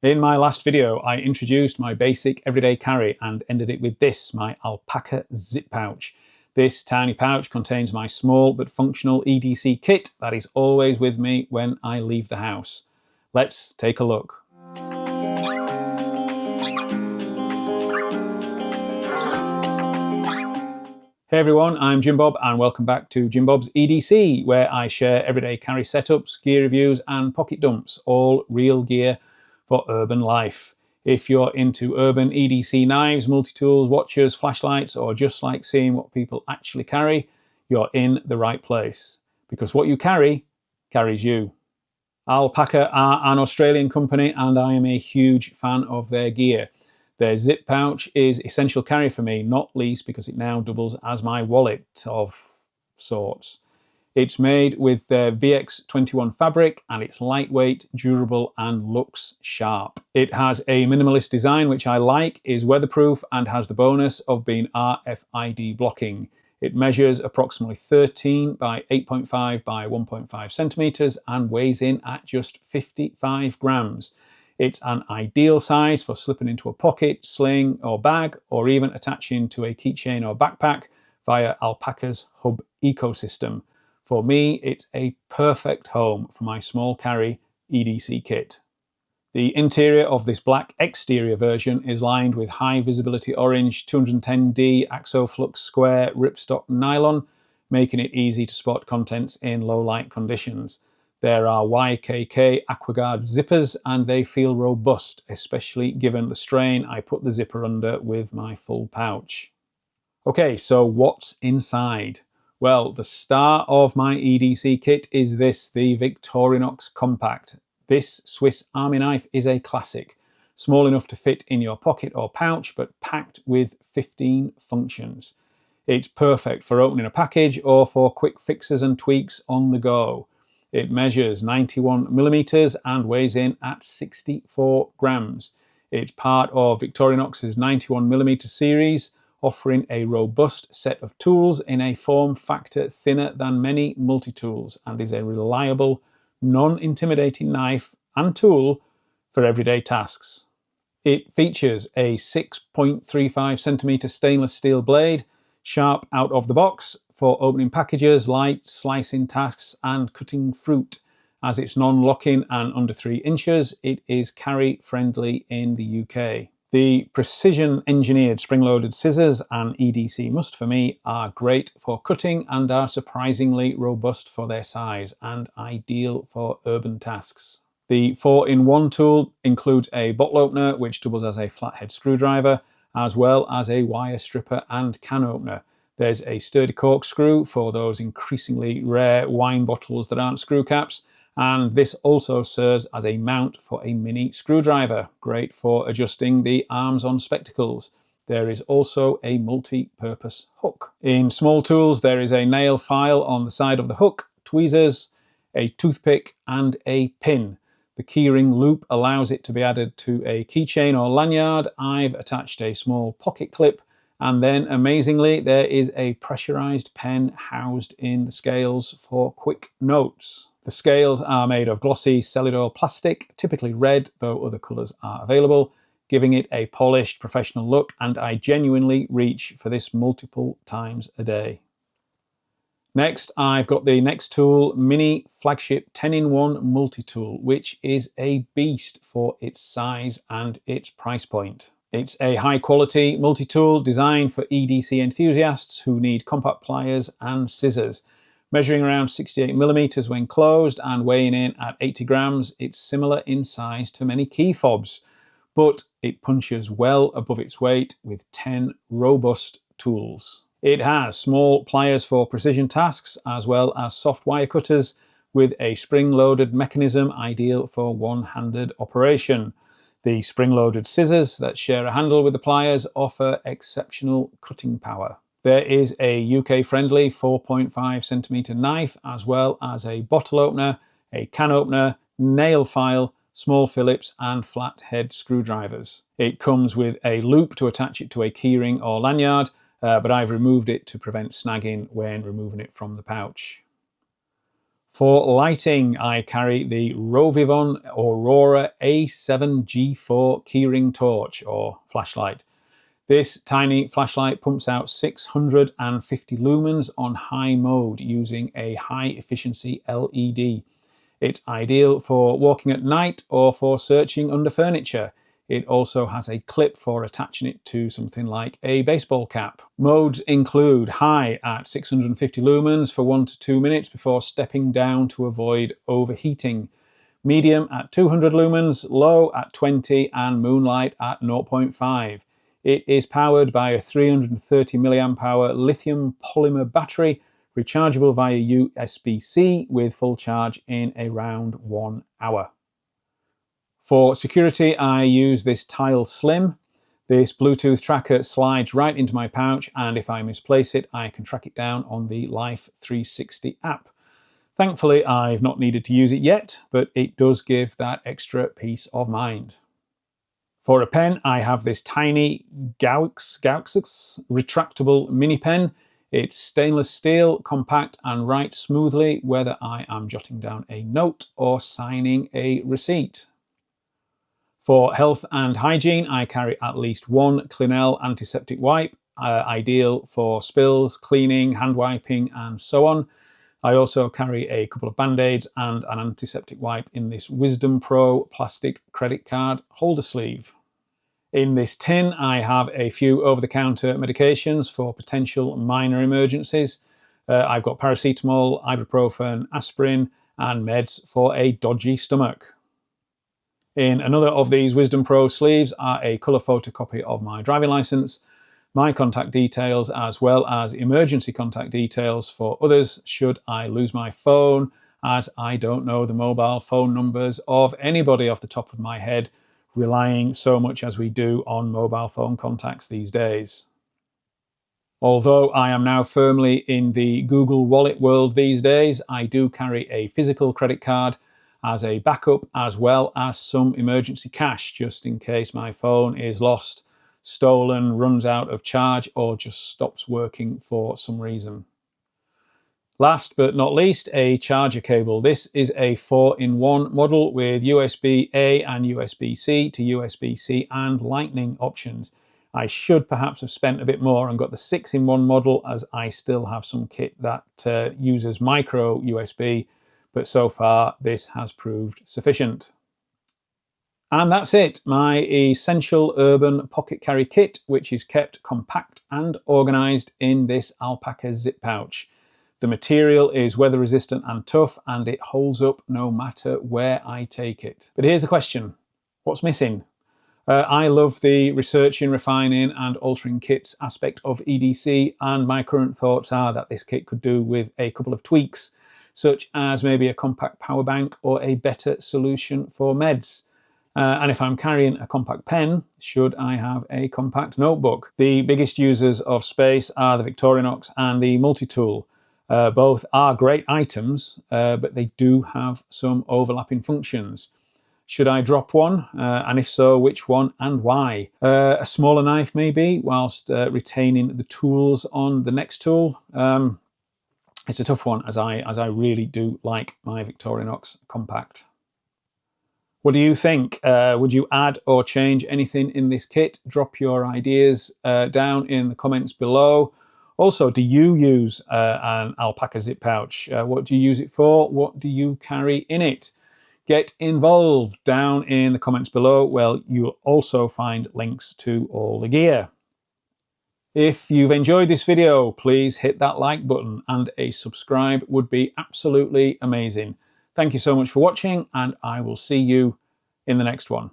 In my last video, I introduced my basic everyday carry and ended it with this, my Alpaka Zip Pouch. This tiny pouch contains my small but functional EDC kit that is always with me when I leave the house. Let's take a look. Hey everyone, I'm JimBob and welcome back to JimBob's EDC, where I share everyday carry setups, gear reviews and pocket dumps, all real gear for urban life. If you're into urban EDC knives, multi-tools, watches, flashlights, or just like seeing what people actually carry, you're in the right place. Because what you carry, carries you. Alpaka are an Australian company and I am a huge fan of their gear. Their zip pouch is essential carry for me, not least because it now doubles as my wallet of sorts. It's made with their VX21 fabric and it's lightweight, durable and looks sharp. It has a minimalist design which I like, is weatherproof and has the bonus of being RFID blocking. It measures approximately 13 by 8.5 by 1.5 centimeters and weighs in at just 55 grams. It's an ideal size for slipping into a pocket, sling or bag, or even attaching to a keychain or backpack via Alpaka's hub ecosystem. For me, it's a perfect home for my small carry EDC kit. The interior of this black exterior version is lined with high visibility orange 210D Axoflux square ripstop nylon, making it easy to spot contents in low light conditions. There are YKK AquaGuard zippers and they feel robust, especially given the strain I put the zipper under with my full pouch. Okay, so what's inside? Well, the star of my EDC kit is this, the Victorinox Compact. This Swiss Army knife is a classic, small enough to fit in your pocket or pouch, but packed with 15 functions. It's perfect for opening a package or for quick fixes and tweaks on the go. It measures 91 millimeters and weighs in at 64 grams. It's part of Victorinox's 91 millimeter series, offering a robust set of tools in a form factor thinner than many multi-tools, and is a reliable, non-intimidating knife and tool for everyday tasks. It features a 6.35 centimeter stainless steel blade, sharp out of the box, for opening packages, light slicing tasks and cutting fruit. As it's non-locking and under 3 inches, it is carry friendly in the UK. The precision engineered spring-loaded scissors and EDC must for me are great for cutting and are surprisingly robust for their size and ideal for urban tasks. The 4-in-1 tool includes a bottle opener which doubles as a flathead screwdriver, as well as a wire stripper and can opener. There's a sturdy corkscrew for those increasingly rare wine bottles that aren't screw caps, and this also serves as a mount for a mini screwdriver, great for adjusting the arms on spectacles. There is also a multi-purpose hook. In small tools, there is a nail file on the side of the hook, tweezers, a toothpick, and a pin. The keyring loop allows it to be added to a keychain or lanyard. I've attached a small pocket clip. And then, amazingly, there is a pressurized pen housed in the scales for quick notes. The scales are made of glossy Celluloid plastic, typically red, though other colours are available, giving it a polished, professional look, and I genuinely reach for this multiple times a day. Next, I've got the Nextool Mini Flagship 10-in-1 multi-tool, which is a beast for its size and its price point. It's a high-quality multi-tool designed for EDC enthusiasts who need compact pliers and scissors. Measuring around 68 millimeters when closed and weighing in at 80 grams, it's similar in size to many key fobs, but it punches well above its weight with 10 robust tools. It has small pliers for precision tasks, as well as soft wire cutters with a spring-loaded mechanism ideal for one-handed operation. The spring-loaded scissors that share a handle with the pliers offer exceptional cutting power. There is a UK-friendly 4.5 centimeter knife, as well as a bottle opener, a can opener, nail file, small Phillips and flathead screwdrivers. It comes with a loop to attach it to a keyring or lanyard, but I've removed it to prevent snagging when removing it from the pouch. For lighting, I carry the Rovyvon Aurora A7 G4 keyring torch or flashlight. This tiny flashlight pumps out 650 lumens on high mode using a high efficiency LED. It's ideal for walking at night or for searching under furniture. It also has a clip for attaching it to something like a baseball cap. Modes include high at 650 lumens for 1 to 2 minutes before stepping down to avoid overheating. Medium at 200 lumens, low at 20 and moonlight at 0.5. It is powered by a 330 mAh lithium polymer battery, rechargeable via USB-C with full charge in around 1 hour. For security, I use this Tile Slim. This Bluetooth tracker slides right into my pouch, and if I misplace it, I can track it down on the Life 360 app. Thankfully, I've not needed to use it yet, but it does give that extra peace of mind. For a pen, I have this tiny Gowxs Retractable Mini Pen. It's stainless steel, compact and writes smoothly whether I am jotting down a note or signing a receipt. For health and hygiene, I carry at least one Clinell antiseptic wipe, ideal for spills, cleaning, hand wiping and so on. I also carry a couple of band-aids and an antiseptic wipe in this Wisdompro plastic credit card holder sleeve. In this tin, I have a few over-the-counter medications for potential minor emergencies. I've got paracetamol, ibuprofen, aspirin, and meds for a dodgy stomach. In another of these Wisdompro sleeves are a colour photocopy of my driving licence, my contact details, as well as emergency contact details for others should I lose my phone, as I don't know the mobile phone numbers of anybody off the top of my head, relying so much as we do on mobile phone contacts these days. Although I am now firmly in the Google Wallet world these days, I do carry a physical credit card as a backup, as well as some emergency cash just in case my phone is lost, stolen, runs out of charge, or just stops working for some reason. Last but not least, a charger cable. This is a 4-in-1 model with USB-A and USB-C to USB-C and Lightning options. I should perhaps have spent a bit more and got the 6-in-1 model, as I still have some kit that uses micro USB, but so far this has proved sufficient. And that's it, my essential urban pocket carry kit, which is kept compact and organised in this Alpaka zip pouch. The material is weather resistant and tough, and it holds up no matter where I take it. But here's the question, what's missing? I love the researching, refining and altering kits aspect of EDC, and my current thoughts are that this kit could do with a couple of tweaks, such as maybe a compact power bank or a better solution for meds. And if I'm carrying a compact pen, should I have a compact notebook? The biggest users of space are the Victorinox and the multi-tool. Both are great items, but they do have some overlapping functions. Should I drop one? And if so, which one and why? A smaller knife maybe, whilst retaining the tools on the Nextool. It's a tough one, as I really do like my Victorinox compact. What do you think? Would you add or change anything in this kit? Drop your ideas down in the comments below. Also, do you use an Alpaka zip pouch? What do you use it for? What do you carry in it? Get involved down in the comments below. Well, you'll also find links to all the gear. If you've enjoyed this video, please hit that like button, and a subscribe would be absolutely amazing. Thank you so much for watching, and I will see you in the next one.